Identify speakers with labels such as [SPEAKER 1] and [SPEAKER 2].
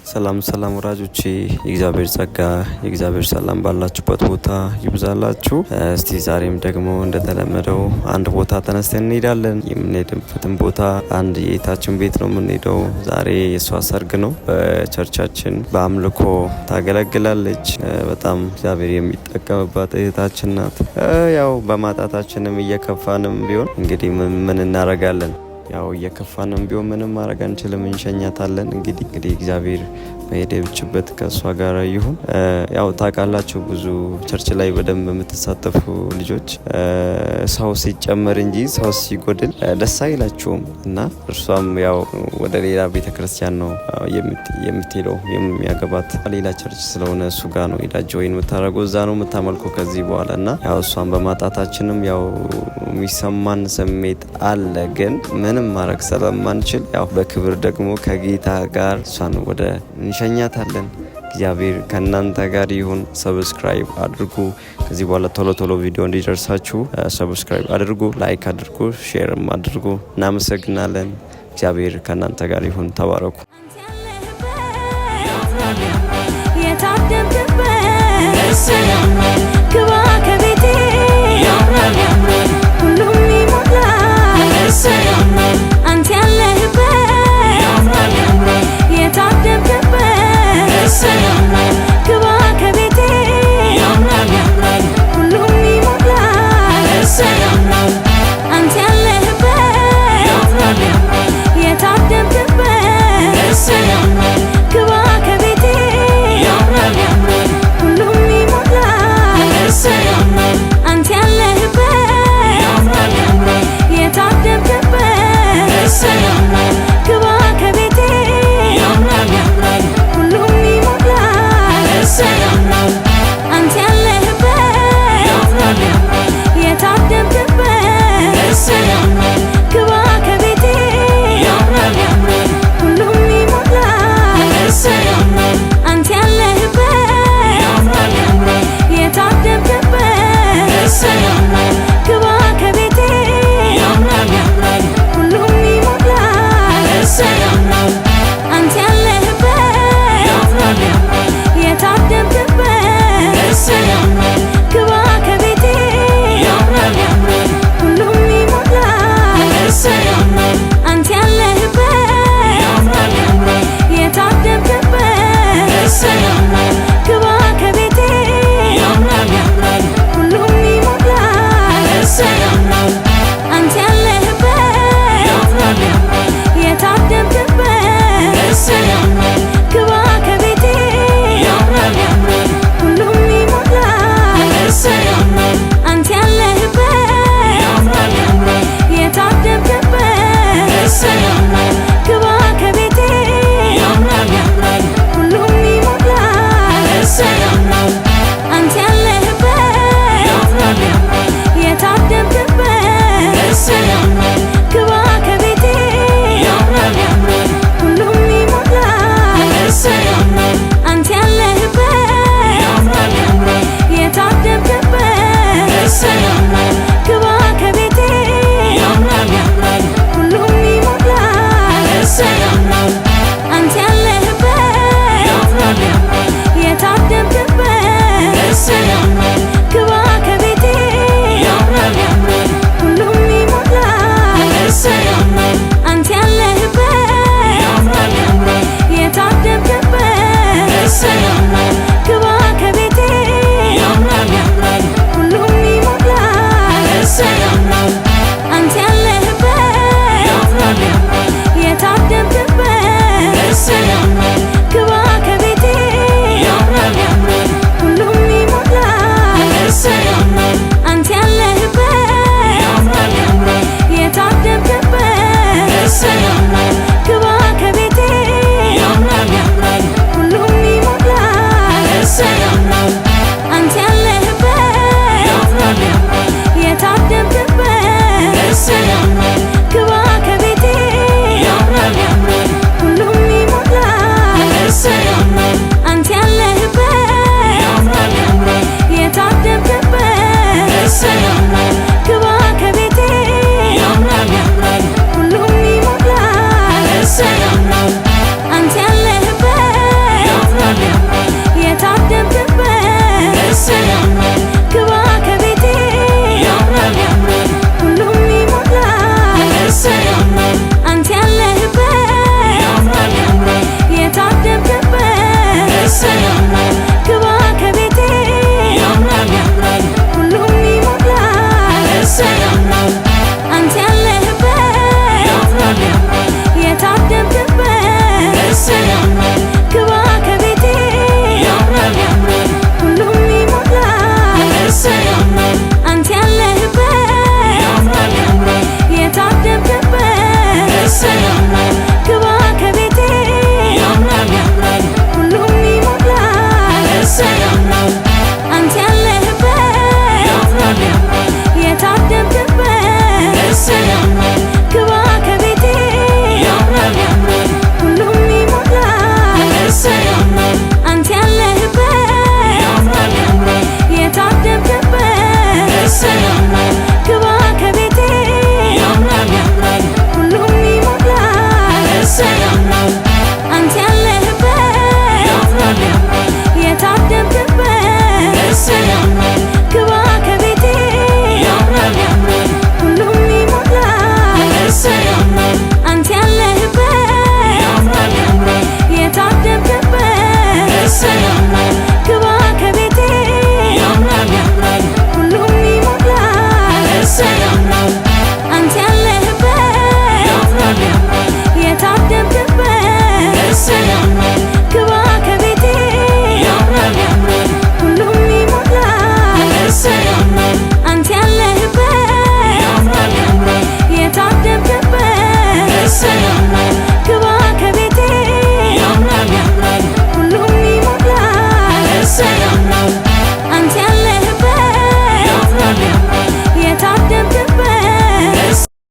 [SPEAKER 1] ሰላም ሰላም ወራጆቼ የእግዚአብሔር ጸጋ የእግዚአብሔር ሰላም ባላችሁበት ቦታ ይብዛላችሁ። እስቲ ዛሬም ደግሞ እንደተለመደው አንድ ቦታ ተነስተን እንሄዳለን። የምንሄድበትን ቦታ አንድ የእህታችን ቤት ነው የምንሄደው። ዛሬ የሷ ሰርግ ነው። በቸርቻችን በአምልኮ ታገለግላለች። በጣም እግዚአብሔር የሚጠቀምባት እህታችን ናት። ያው በማጣታችንም እየከፋንም ቢሆን እንግዲህ ምን እናረጋለን? ያው እየከፋንም ቢሆን ምንም ማድረግ አንችልም፣ እንሸኛታለን። እንግዲህ እግዚአብሔር በሄደችበት ከእሷ ጋር ይሁን። ያው ታውቃላችሁ ብዙ ቸርች ላይ በደንብ የምትሳተፉ ልጆች ሰው ሲጨመር እንጂ ሰው ሲጎድል ደስ አይላችሁም እና እርሷም ያው ወደ ሌላ ቤተክርስቲያን ነው የምትሄደው። የሚያገባት ሌላ ቸርች ስለሆነ እሱ ጋር ነው ሄዳ ጆይን የምታደርገው፣ እዛ ነው የምታመልከው ከዚህ በኋላ እና ያው እሷን በማጣታችንም ያው የሚሰማን ስሜት አለ። ግን ምንም ማድረግ ስለማንችል ያው በክብር ደግሞ ከጌታ ጋር እሷን ወደ እንሸኛታለን። እግዚአብሔር ከእናንተ ጋር ይሁን። ሰብስክራይብ አድርጉ። ከዚህ በኋላ ቶሎ ቪዲዮ እንዲደርሳችሁ ሰብስክራይብ አድርጉ፣ ላይክ አድርጉ፣ ሼርም አድርጉ። እናመሰግናለን። እግዚአብሔር ከእናንተ ጋር ይሁን። ተባረኩ። ግባ ከቤቴ ሁሉም ይሞላል።